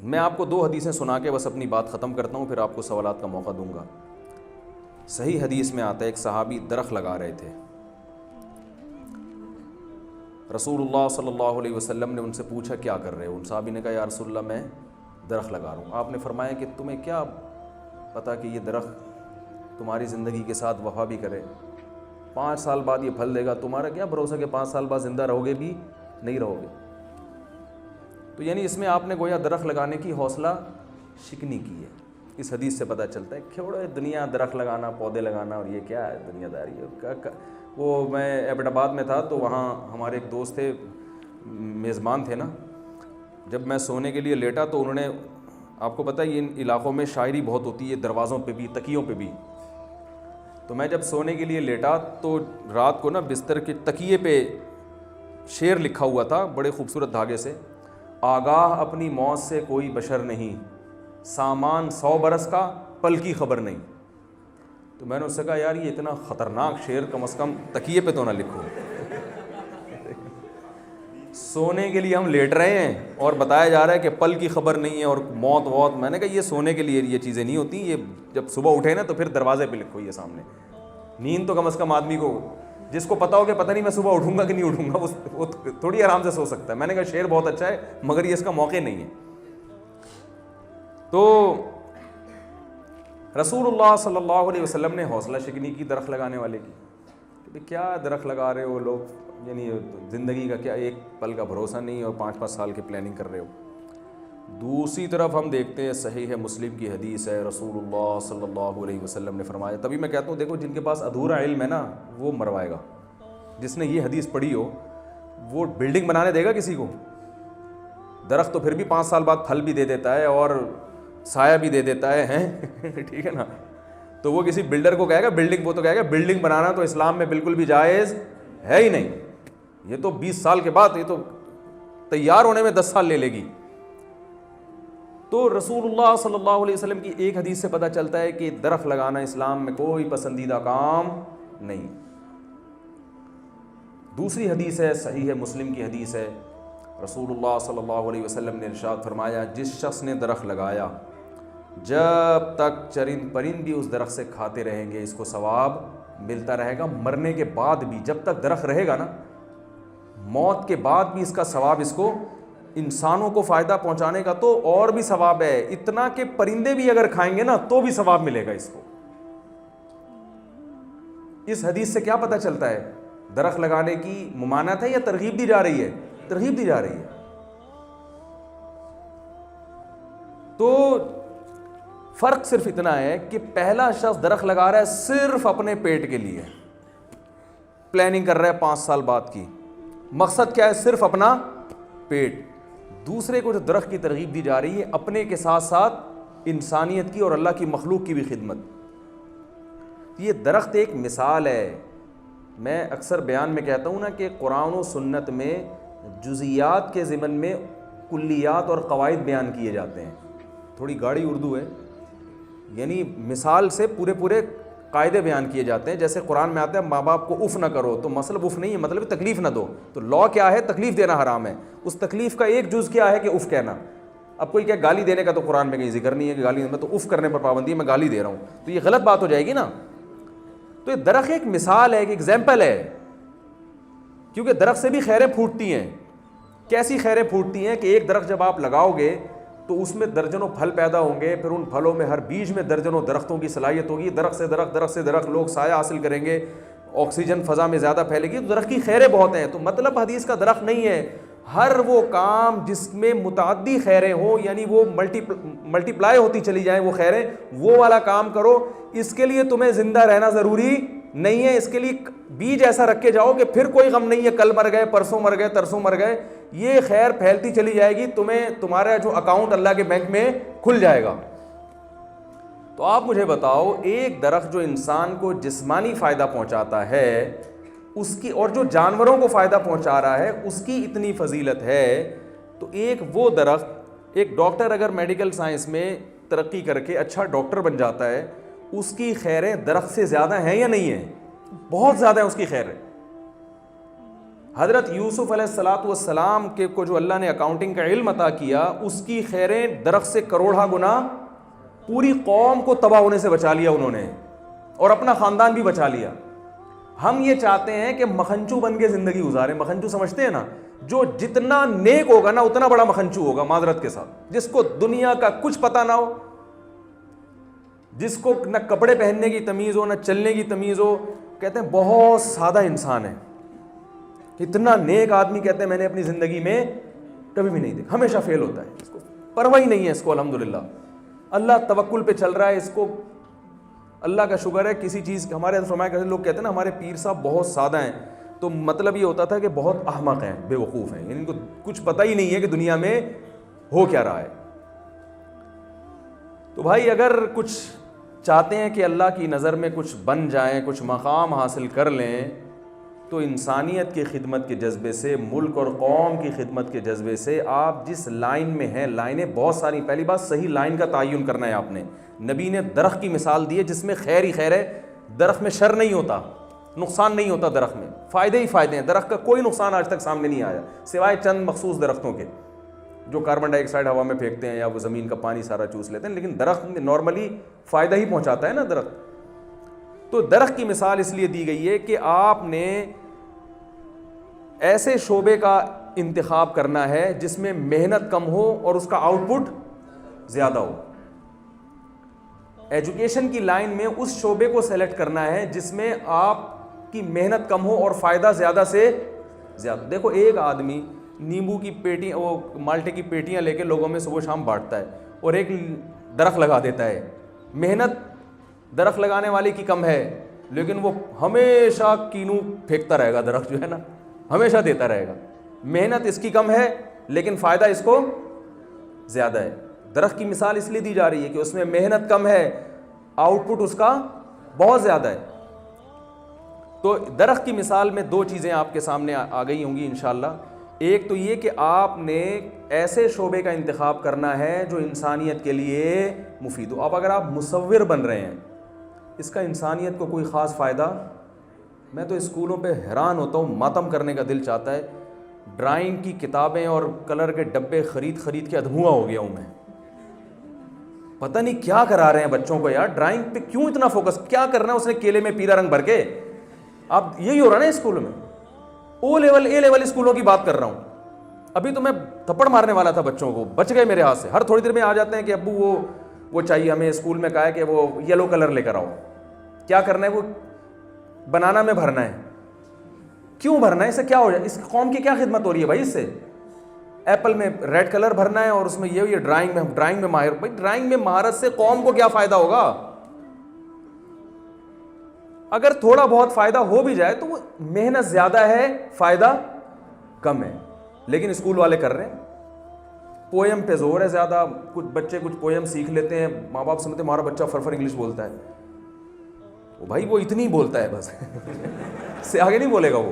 میں آپ کو 2 حدیثیں سنا کے بس اپنی بات ختم کرتا ہوں، پھر آپ کو سوالات کا موقع دوں گا۔ صحیح حدیث میں آتا ہے ایک صحابی درخت لگا رہے تھے، رسول اللہ صلی اللہ علیہ وسلم نے ان سے پوچھا کیا کر رہے ہو؟ ان صحابی نے کہا یا رسول اللہ میں درخت لگا رہا ہوں۔ آپ نے فرمایا کہ تمہیں کیا پتہ کہ یہ درخت تمہاری زندگی کے ساتھ وفا بھی کرے، 5 سال بعد یہ پھل دے گا، تمہارا کیا بھروسہ کہ 5 سال بعد زندہ رہو گے بھی نہیں رہو گے؟ تو یعنی اس میں آپ نے گویا درخت لگانے کی حوصلہ شکنی کی ہے۔ اس حدیث سے پتہ چلتا ہے چھوڑو دنیا، درخت لگانا، پودے لگانا اور یہ کیا ہے دنیا داری ہے۔ وہ میں ایبٹ آباد میں تھا تو وہاں ہمارے ایک دوست تھے، میزبان تھے نا، جب میں سونے کے لیے لیٹا تو انہوں نے، آپ کو پتہ ہے ان علاقوں میں شاعری بہت ہوتی ہے، دروازوں پہ بھی تکیوں پہ بھی، تو میں جب سونے کے لیے لیٹا تو رات کو نا بستر کے تکیے پہ شعر لکھا ہوا تھا بڑے خوبصورت دھاگے سے، آگاہ اپنی موت سے کوئی بشر نہیں، سامان 100 برس کا پل کی خبر نہیں۔ تو میں نے اس سے کہا یار یہ اتنا خطرناک شعر کم از کم تکیے پہ تو نہ لکھو۔ سونے کے لیے ہم لیٹ رہے ہیں اور بتایا جا رہا ہے کہ پل کی خبر نہیں ہے اور موت ووت۔ میں نے کہا یہ سونے کے لیے یہ چیزیں نہیں ہوتی، یہ جب صبح اٹھے نا تو پھر دروازے پہ لکھو یہ سامنے۔ نیند تو کم از کم آدمی کو، جس کو پتا ہو کہ پتہ نہیں میں صبح اٹھوں گا کہ نہیں اٹھوں گا، وہ تھوڑی آرام سے سو سکتا ہے۔ میں نے کہا شعر بہت اچھا ہے مگر یہ اس کا موقع نہیں ہے۔ تو رسول اللہ صلی اللہ علیہ وسلم نے حوصلہ شکنی کی درخت لگانے والے کی کہ کیا درخت لگا رہے ہو لوگ، یعنی زندگی کا کیا ایک پل کا بھروسہ نہیں اور 5-5 سال کی پلاننگ کر رہے ہو۔ دوسری طرف ہم دیکھتے ہیں صحیح مسلم کی حدیث ہے، رسول اللہ صلی اللہ علیہ وسلم نے فرمایا، تبھی میں کہتا ہوں دیکھو جن کے پاس ادھورا علم ہے نا وہ مروائے گا۔ جس نے یہ حدیث پڑھی ہو وہ بلڈنگ بنانے دے گا کسی کو؟ درخت تو پھر بھی 5 سال بعد پھل بھی دے دیتا ہے اور سایہ بھی دے دیتا ہے ہیں ٹھیک ہے نا؟ تو وہ کسی بلڈر کو کہے گا بلڈنگ، وہ تو کہے گا بلڈنگ بنانا تو اسلام میں بالکل بھی جائز ہے ہی نہیں، یہ تو 20 سال کے بعد، یہ تو تیار ہونے میں 10 سال لے لے گی۔ تو رسول اللہ صلی اللہ علیہ وسلم کی ایک حدیث سے پتہ چلتا ہے کہ درخت لگانا اسلام میں کوئی پسندیدہ کام نہیں۔ دوسری حدیث ہے صحیح مسلم کی حدیث ہے، رسول اللہ صلی اللہ علیہ وسلم نے ارشاد فرمایا جس شخص نے درخت لگایا جب تک چرند پرند بھی اس درخت سے کھاتے رہیں گے اس کو ثواب ملتا رہے گا، مرنے کے بعد بھی جب تک درخت رہے گا نا، موت کے بعد بھی اس کا ثواب، اس کو انسانوں کو فائدہ پہنچانے کا تو اور بھی ثواب ہے، اتنا کہ پرندے بھی اگر کھائیں گے نا تو بھی ثواب ملے گا اس کو۔ اس حدیث سے کیا پتہ چلتا ہے؟ درخت لگانے کی ممانعت ہے یا ترغیب دی جا رہی ہے؟ ترغیب دی جا رہی ہے۔ تو فرق صرف اتنا ہے کہ پہلا شخص درخت لگا رہا ہے صرف اپنے پیٹ کے لیے، پلاننگ کر رہا ہے 5 سال بعد کی، مقصد کیا ہے؟ صرف اپنا پیٹ۔ دوسرے کو جو درخت کی ترغیب دی جا رہی ہے اپنے کے ساتھ ساتھ انسانیت کی اور اللہ کی مخلوق کی بھی خدمت۔ یہ درخت ایک مثال ہے۔ میں اکثر بیان میں کہتا ہوں نا کہ قرآن و سنت میں جزیات کے ضمن میں کلیات اور قواعد بیان کیے جاتے ہیں، تھوڑی گاڑی اردو ہے، یعنی مثال سے پورے قاعدے بیان کیے جاتے ہیں۔ جیسے قرآن میں آتا ہے ماں باپ کو اف نہ کرو، تو مطلب اف نہیں ہے، مطلب تکلیف نہ دو، تو لا کیا ہے؟ تکلیف دینا حرام ہے۔ اس تکلیف کا ایک جز کیا ہے کہ اف کہنا۔ اب کوئی کیا گالی دینے کا تو قرآن میں کہیں ذکر نہیں ہے کہ گالی، میں تو اف کرنے پر پابندی ہے، میں گالی دے رہا ہوں، تو یہ غلط بات ہو جائے گی نا۔ تو یہ درخت ایک مثال ہے، ایک ایگزامپل ہے، کیونکہ درخت سے بھی خیریں پھوٹتی ہیں۔ کیسی خیریں پھوٹتی ہیں کہ ایک درخت جب آپ لگاؤ گے تو اس میں درجنوں پھل پیدا ہوں گے، پھر ان پھلوں میں ہر بیج میں درجنوں درختوں کی صلاحیت ہوگی، درخت سے درخت، درخت سے درخت، لوگ سایہ حاصل کریں گے، آکسیجن فضا میں زیادہ پھیلے گی، تو درخت کی خیریں بہت ہیں۔ تو مطلب حدیث کا درخت نہیں ہے، ہر وہ کام جس میں متعدی خیریں ہوں، یعنی وہ ملٹی پلائی ہوتی چلی جائیں وہ خیریں، وہ والا کام کرو۔ اس کے لیے تمہیں زندہ رہنا ضروری نہیں ہے، اس کے لیے بیج ایسا رکھ کے جاؤ کہ پھر کوئی غم نہیں ہے، کل مر گئے، پرسوں مر گئے، ترسوں مر گئے، یہ خیر پھیلتی چلی جائے گی، تمہارا جو اکاؤنٹ اللہ کے بینک میں کھل جائے گا۔ تو آپ مجھے بتاؤ ایک درخت جو انسان کو جسمانی فائدہ پہنچاتا ہے اس کی، اور جو جانوروں کو فائدہ پہنچا رہا ہے اس کی اتنی فضیلت ہے، تو ایک وہ درخت، ایک ڈاکٹر اگر میڈیکل سائنس میں ترقی کر کے اچھا ڈاکٹر بن جاتا ہے، اس کی خیریں درخت سے زیادہ ہیں یا نہیں ہیں؟ بہت زیادہ ہیں اس کی خیریں۔ حضرت یوسف علیہ الصلاۃ والسلام کے کو جو اللہ نے اکاؤنٹنگ کا علم عطا کیا، اس کی خیریں درخت سے کروڑا گنا پوری قوم کو تباہ ہونے سے بچا لیا انہوں نے، اور اپنا خاندان بھی بچا لیا۔ ہم یہ چاہتے ہیں کہ مکھنچو بن کے زندگی گزاریں۔ مکھنچو سمجھتے ہیں نا، جو جتنا نیک ہوگا نا اتنا بڑا مکھنچو ہوگا، معذرت کے ساتھ، جس کو دنیا کا کچھ پتہ نہ ہو، جس کو نہ کپڑے پہننے کی تمیز ہو، نہ چلنے کی تمیز ہو، کہتے ہیں بہت سادہ انسان ہے۔ اتنا نیک آدمی کہتے ہیں میں نے اپنی زندگی میں کبھی بھی نہیں دیکھا، ہمیشہ فیل ہوتا ہے، اس کو پرواہ ہی نہیں ہے، اس کو الحمدللہ اللہ توکل پہ چل رہا ہے، اس کو اللہ کا شکر ہے کسی چیز۔ ہمارے فرمایا کرتے لوگ کہتے ہیں نا ہمارے پیر صاحب بہت سادہ ہیں، تو مطلب یہ ہوتا تھا کہ بہت احمق ہیں، بے وقوف ہیں، یعنی ان کو کچھ پتہ ہی نہیں ہے کہ دنیا میں ہو کیا رہا ہے۔ تو بھائی اگر کچھ چاہتے ہیں کہ اللہ کی نظر میں کچھ بن جائیں، کچھ مقام حاصل کر لیں، تو انسانیت کی خدمت کے جذبے سے، ملک اور قوم کی خدمت کے جذبے سے، آپ جس لائن میں ہیں، لائنیں بہت ساری، پہلی بات صحیح لائن کا تعین کرنا ہے آپ نے۔ نبی نے درخت کی مثال دی ہے جس میں خیر ہی خیر ہے، درخت میں شر نہیں ہوتا، نقصان نہیں ہوتا، درخت میں فائدے ہی فائدے ہیں، درخت کا کوئی نقصان آج تک سامنے نہیں آیا سوائے چند مخصوص درختوں کے جو کاربن ڈائی آکسائڈ ہوا میں پھینکتے ہیں یا وہ زمین کا پانی سارا چوس لیتے ہیں، لیکن درخت نارملی فائدہ ہی پہنچاتا ہے نا درخت۔ تو درخت کی مثال اس لیے دی گئی ہے کہ آپ نے ایسے شعبے کا انتخاب کرنا ہے جس میں محنت کم ہو اور اس کا آؤٹ پٹ زیادہ ہو۔ ایجوکیشن کی لائن میں اس شعبے کو سیلیکٹ کرنا ہے جس میں آپ کی محنت کم ہو اور فائدہ زیادہ سے زیادہ۔ دیکھو ایک آدمی نیمبو کی پیٹیاں، وہ مالٹے کی پیٹیاں لے کے لوگوں میں صبح شام بانٹتا ہے، اور ایک درخت لگا دیتا ہے۔ محنت درخت لگانے والے کی کم ہے، لیکن وہ ہمیشہ کینو پھینکتا رہے گا، درخت جو ہے نا ہمیشہ دیتا رہے گا۔ محنت اس کی کم ہے لیکن فائدہ اس کو زیادہ ہے۔ درخت کی مثال اس لیے دی جا رہی ہے کہ اس میں محنت کم ہے، آؤٹ پٹ اس کا بہت زیادہ ہے۔ تو درخت کی مثال میں دو چیزیں آپ کے سامنے آ گئی ہوں گی انشاءاللہ۔ ایک تو یہ کہ آپ نے ایسے شعبے کا انتخاب کرنا ہے جو انسانیت کے لیے مفید ہو۔ اب اگر آپ مصور بن رہے ہیں، اس کا انسانیت کو کوئی خاص فائدہ، میں تو اسکولوں پہ حیران ہوتا ہوں، ماتم کرنے کا دل چاہتا ہے۔ ڈرائنگ کی کتابیں اور کلر کے ڈبے خرید کے ادھواں ہو گیا ہوں میں۔ پتہ نہیں کیا کرا رہے ہیں بچوں کو یار، ڈرائنگ پہ کیوں اتنا فوکس، کیا کرنا ہے اس نے کیلے میں پیلا رنگ بھر کے؟ اب یہی ہو رہا نا اسکول میں، او لیول اے لیول اسکولوں کی بات کر رہا ہوں۔ ابھی تو میں تھپڑ مارنے والا تھا بچوں کو، بچ گئے میرے ہاتھ سے۔ ہر تھوڑی دیر میں آ جاتے ہیں کہ ابو وہ چاہیے ہمیں، اسکول میں کہا ہے کہ وہ یلو کلر لے کر آؤ۔ کیا کرنا ہے؟ وہ بنانا میں بھرنا ہے۔ کیوں بھرنا ہے؟ اس سے کیا ہو جائے؟ اس قوم کی کیا خدمت ہو رہی ہے بھائی اس سے؟ ایپل میں ریڈ کلر بھرنا ہے اور اس میں یہ ڈرائنگ میں ماہر۔ بھائی ڈرائنگ میں مہارت سے قوم کو کیا فائدہ ہوگا؟ اگر تھوڑا بہت فائدہ ہو بھی جائے تو وہ محنت زیادہ ہے، فائدہ کم ہے، لیکن اسکول والے کر رہے ہیں۔ پوئم پہ زور ہے زیادہ، کچھ بچے کچھ پوئم سیکھ لیتے ہیں، ماں باپ سمجھتے ہیں ہمارا بچہ فرفر انگلش بولتا ہے۔ وہ بھائی وہ اتنی بولتا ہے بس اس سے آگے نہیں بولے گا وہ۔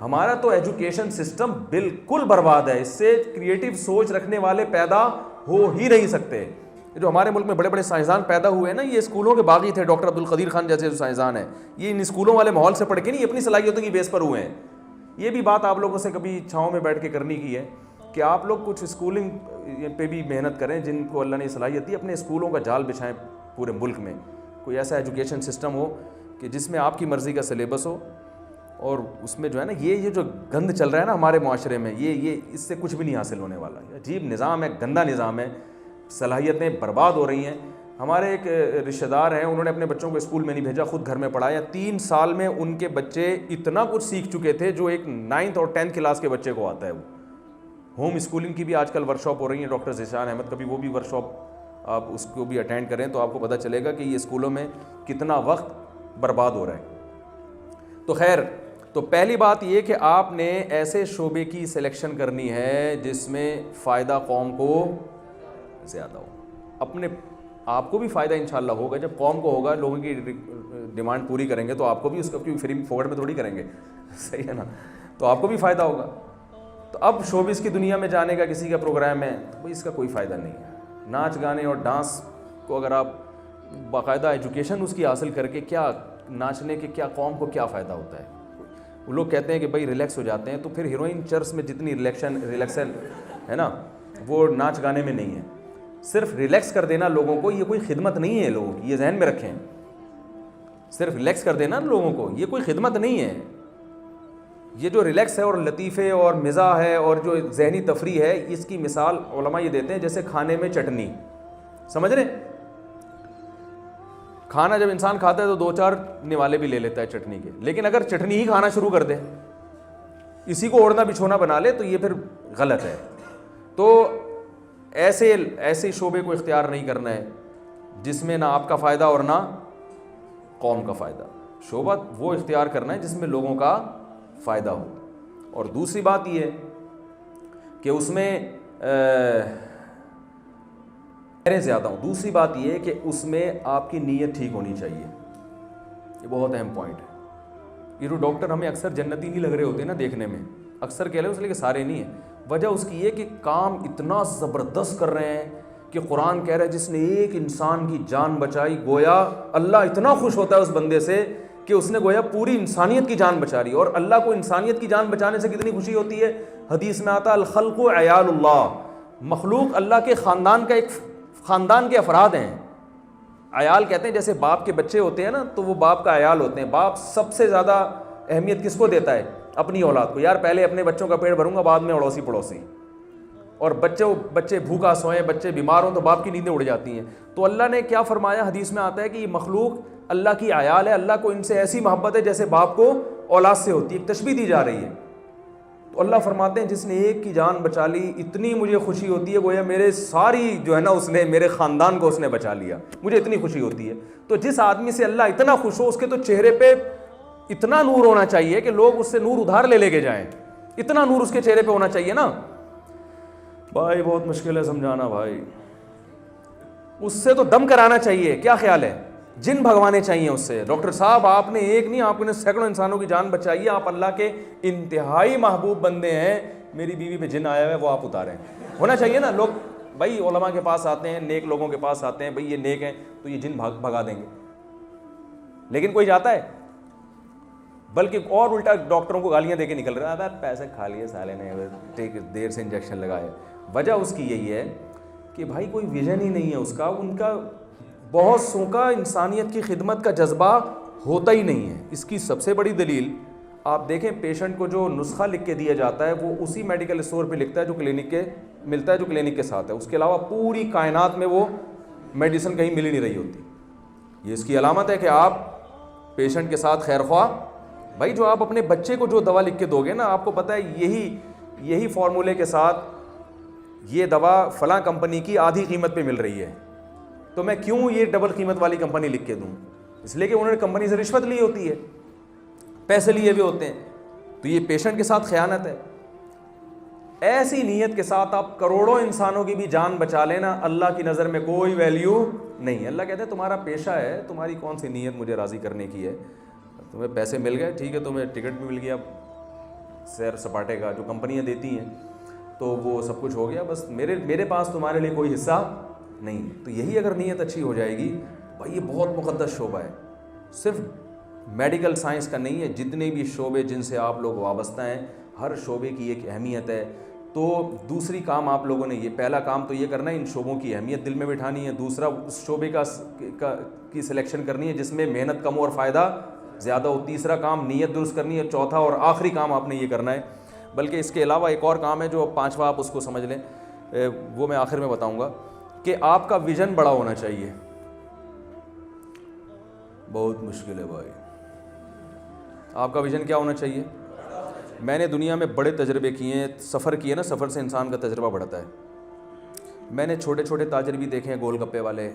ہمارا تو ایجوکیشن سسٹم بالکل برباد ہے، اس سے کریٹو سوچ رکھنے والے پیدا ہو ہی نہیں سکتے۔ جو ہمارے ملک میں بڑے بڑے سائنسدان پیدا ہوئے ہیں نا، یہ اسکولوں کے باغی تھے، ڈاکٹر عبدالقدیر خان جیسے جو سائنسدان ہیں، یہ ان اسکولوں والے ماحول سے پڑھ کے نہیں، اپنی صلاحیتوں کی بیس پر ہوئے ہیں۔ یہ بھی بات آپ لوگوں سے کبھی چھاؤں میں بیٹھ کے کرنی کی ہے کہ آپ لوگ کچھ اسکولنگ پہ بھی محنت کریں، جن کو اللہ نے صلاحیت دی، اپنے اسکولوں کا جال بچھائیں پورے ملک میں۔ کوئی ایسا ایجوکیشن سسٹم ہو کہ جس میں آپ کی مرضی کا سلیبس ہو، اور اس میں جو ہے نا یہ جو گند چل رہا ہے نا ہمارے معاشرے میں، یہ اس سے کچھ بھی نہیں حاصل ہونے والا۔ یہ عجیب نظام ہے، گندا نظام ہے، صلاحیتیں برباد ہو رہی ہیں۔ ہمارے ایک رشتہ دار ہیں، انہوں نے اپنے بچوں کو اسکول میں نہیں بھیجا، خود گھر میں پڑھایا۔ 3 سال میں ان کے بچے اتنا کچھ سیکھ چکے تھے جو ایک 9th اور 10th کلاس کے بچے کو آتا ہے۔ وہ ہوم اسکولنگ کی بھی آج کل ورکشاپ ہو رہی ہیں، ڈاکٹر ذیشان احمد کا بھی وہ بھی ورکشاپ، آپ اس کو بھی اٹینڈ کریں تو آپ کو پتہ چلے گا کہ یہ اسکولوں میں کتنا وقت برباد ہو رہا ہے۔ تو خیر، تو پہلی بات یہ کہ آپ نے ایسے شعبے کی سلیکشن کرنی ہے جس میں فائدہ قوم کو زیادہ ہو۔ اپنے آپ کو بھی فائدہ انشاءاللہ ہوگا، جب قوم کو ہوگا، لوگوں کی ڈیمانڈ پوری کریں گے تو آپ کو بھی اس کا کیوں فری فوکٹ میں تھوڑی کریں گے، صحیح ہے نا؟ تو آپ کو بھی فائدہ ہوگا۔ تو اب شوبز کی دنیا میں جانے کا کسی کا پروگرام ہے تو اس کا کوئی فائدہ نہیں ہے۔ ناچ گانے اور ڈانس کو اگر آپ باقاعدہ ایجوکیشن اس کی حاصل کر کے، کیا ناچنے کے کیا قوم کو کیا فائدہ ہوتا ہے؟ وہ لوگ کہتے ہیں کہ بھائی ریلیکس ہو جاتے ہیں, تو پھر ہیروئن چرس میں جتنی ریلیکسن ہے نا, وہ ناچ گانے میں نہیں ہے. صرف ریلیکس کر دینا لوگوں کو یہ کوئی خدمت نہیں ہے لوگوں کی, یہ ذہن میں رکھیں. صرف ریلیکس کر دینا لوگوں کو یہ کوئی خدمت نہیں ہے. یہ جو ریلیکس ہے اور لطیفے اور مزاح ہے اور جو ذہنی تفریح ہے, اس کی مثال علماء یہ دیتے ہیں جیسے کھانے میں چٹنی. سمجھ رہے, کھانا جب انسان کھاتا ہے تو 2-4 نوالے بھی لے لیتا ہے چٹنی کے, لیکن اگر چٹنی ہی کھانا شروع کر دے, اسی کو اوڑھنا بچھونا بنا لے, تو یہ پھر غلط ہے. تو ایسے شعبے کو اختیار نہیں کرنا ہے جس میں نہ آپ کا فائدہ اور نہ قوم کا فائدہ. شعبہ وہ اختیار کرنا ہے جس میں لوگوں کا فائدہ ہو. اور دوسری بات یہ کہ اس میں زیادہ ہوں. دوسری بات یہ کہ اس میں آپ کی نیت ٹھیک ہونی چاہیے. یہ بہت اہم پوائنٹ ہے. یہ جو ڈاکٹر ہمیں اکثر جنتی نہیں لگ رہے ہوتے نا دیکھنے میں, اکثر کہہ رہے اس لیے کہ سارے نہیں ہیں. وجہ اس کی یہ کہ کام اتنا زبردست کر رہے ہیں کہ قرآن کہہ رہا ہے جس نے ایک انسان کی جان بچائی, گویا اللہ اتنا خوش ہوتا ہے اس بندے سے کہ اس نے گویا پوری انسانیت کی جان بچا لی. اور اللہ کو انسانیت کی جان بچانے سے کتنی خوشی ہوتی ہے. حدیث میں آتا الخلق عیال اللہ, مخلوق اللہ کے خاندان کا ایک خاندان کے افراد ہیں. عیال کہتے ہیں جیسے باپ کے بچے ہوتے ہیں نا, تو وہ باپ کا عیال ہوتے ہیں. باپ سب سے زیادہ اہمیت کس کو دیتا ہے؟ اپنی اولاد کو. یار پہلے اپنے بچوں کا پیٹ بھروں گا, بعد میں اڑوسی پڑوسی. اور بچے بھوکا سوئیں, بچے بیمار ہوں تو باپ کی نیندیں اڑ جاتی ہیں. تو اللہ نے کیا فرمایا, حدیث میں آتا ہے کہ یہ مخلوق اللہ کی عیال ہے, اللہ کو ان سے ایسی محبت ہے جیسے باپ کو اولاد سے ہوتی ہے. ایک تشبیہ دی جا رہی ہے. تو اللہ فرماتے ہیں جس نے ایک کی جان بچا لی, اتنی مجھے خوشی ہوتی ہے گویا میرے ساری جو ہے نا اس نے میرے خاندان کو اس نے بچا لیا, مجھے اتنی خوشی ہوتی ہے. تو جس آدمی سے اللہ اتنا خوش ہو, اس کے تو چہرے پہ اتنا نور ہونا چاہیے کہ لوگ اس سے نور ادھار لے کے جائیں. اتنا نور اس کے چہرے پہ ہونا چاہیے نا بھائی. بہت مشکل ہے سمجھانا بھائی. اس سے تو دم کرانا چاہیے. کیا خیال ہے, جن بھگوانے چاہیے اس سے. ڈاکٹر صاحب آپ نے ایک نہیں, آپ نے سینکڑوں انسانوں کی جان بچائی ہے. آپ اللہ کے انتہائی محبوب بندے ہیں. میری بیوی پہ جن آیا ہوا ہے وہ آپ اتاریں. ہونا چاہیے نا. لوگ بھائی علماء کے پاس آتے ہیں, نیک لوگوں کے پاس آتے ہیں, بھائی یہ نیک ہیں تو یہ جن بھگا دیں گے. لیکن کوئی جاتا ہے, بلکہ اور الٹا ڈاکٹروں کو گالیاں دے کے نکل رہا ہے, پیسے کھا لیے سالے نے, دیر سے انجیکشن لگائے. وجہ اس کی یہی ہے کہ بھائی کوئی ویژن ہی نہیں ہے اس کا. ان کا بہت سو کا انسانیت کی خدمت کا جذبہ ہوتا ہی نہیں ہے. اس کی سب سے بڑی دلیل آپ دیکھیں, پیشنٹ کو جو نسخہ لکھ کے دیا جاتا ہے وہ اسی میڈیکل اسٹور پہ لکھتا ہے جو کلینک کے ملتا ہے, جو کلینک کے ساتھ ہے. اس کے علاوہ پوری کائنات میں وہ میڈیسن کہیں مل ہی نہیں رہی ہوتی. یہ اس کی علامت ہے کہ آپ پیشنٹ کے ساتھ خیر خواہ. بھائی جو آپ اپنے بچے کو جو دوا لکھ کے دو گے نا, آپ کو پتہ ہے یہی فارمولے کے ساتھ یہ دوا فلاں کمپنی کی آدھی قیمت پہ مل رہی ہے, تو میں کیوں یہ ڈبل قیمت والی کمپنی لکھ کے دوں؟ اس لیے کہ انہوں نے کمپنی سے رشوت لی ہوتی ہے, پیسے لیے ہوئے ہوتے ہیں. تو یہ پیشنٹ کے ساتھ خیانت ہے. ایسی نیت کے ساتھ آپ کروڑوں انسانوں کی بھی جان بچا لینا, اللہ کی نظر میں کوئی ویلیو نہیں ہے. اللہ کہتے ہیں تمہارا پیشہ ہے, تمہاری کون سی نیت مجھے راضی کرنے کی ہے. تمہیں پیسے مل گئے ٹھیک ہے, تمہیں ٹکٹ بھی مل گیا سیر سپاٹے کا جو کمپنیاں دیتی ہیں, تو وہ سب کچھ ہو گیا, بس میرے پاس تمہارے لیے کوئی حصہ نہیں. تو یہی اگر نیت اچھی ہو جائے گی بھائی, یہ بہت مقدس شعبہ ہے. صرف میڈیکل سائنس کا نہیں ہے, جتنے بھی شعبے جن سے آپ لوگ وابستہ ہیں, ہر شعبے کی ایک اہمیت ہے. تو دوسری کام آپ لوگوں نے, یہ پہلا کام تو یہ کرنا ہے ان شعبوں کی اہمیت دل میں بٹھانی ہے. دوسرا اس شعبے کی سلیکشن کرنی ہے جس میں محنت کم اور فائدہ زیادہ ہو. تیسرا کام نیت درست کرنی ہے. چوتھا اور آخری کام آپ نے یہ کرنا ہے, بلکہ اس کے علاوہ ایک اور کام ہے جو پانچواں آپ اس کو سمجھ لیں, وہ میں آخر میں بتاؤں گا, کہ آپ کا ویژن بڑا ہونا چاہیے. بہت مشکل ہے بھائی. آپ کا ویژن کیا ہونا چاہیے؟ میں نے دنیا میں بڑے تجربے کیے ہیں, سفر کیے نا, سفر سے انسان کا تجربہ بڑھتا ہے. میں نے چھوٹے چھوٹے تاجر بھی دیکھے ہیں, گول گپے والے,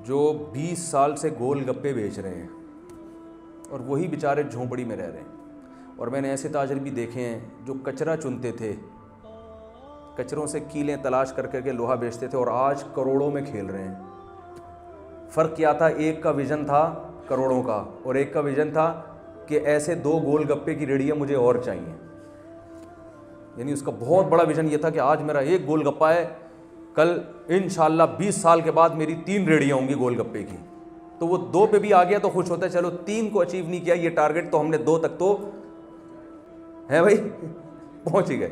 جو 20 سال سے گول گپے بیچ رہے ہیں اور وہی بیچارے جھونپڑی میں رہ رہے ہیں. اور میں نے ایسے تاجر بھی دیکھے ہیں جو کچرا چنتے تھے, کچروں سے کیلیں تلاش کر کے لوہا بیچتے تھے, اور آج کروڑوں میں کھیل رہے ہیں. فرق کیا تھا؟ ایک کا ویژن تھا کروڑوں کا, اور ایک کا ویژن تھا کہ ایسے 2 گول گپے کی ریڑیاں مجھے اور چاہیے. یعنی اس کا بہت بڑا ویژن یہ تھا کہ آج میرا ایک گول گپا ہے, کل انشاءاللہ 20 سال کے بعد میری 3 ریڑیاں ہوں گی گول گپے کی. تو وہ 2 پہ بھی آ گیا تو خوش ہوتا ہے, چلو 3 کو اچیو نہیں کیا, یہ ٹارگٹ تو ہم نے 2 تک تو ہے بھائی پہنچ ہی گئے.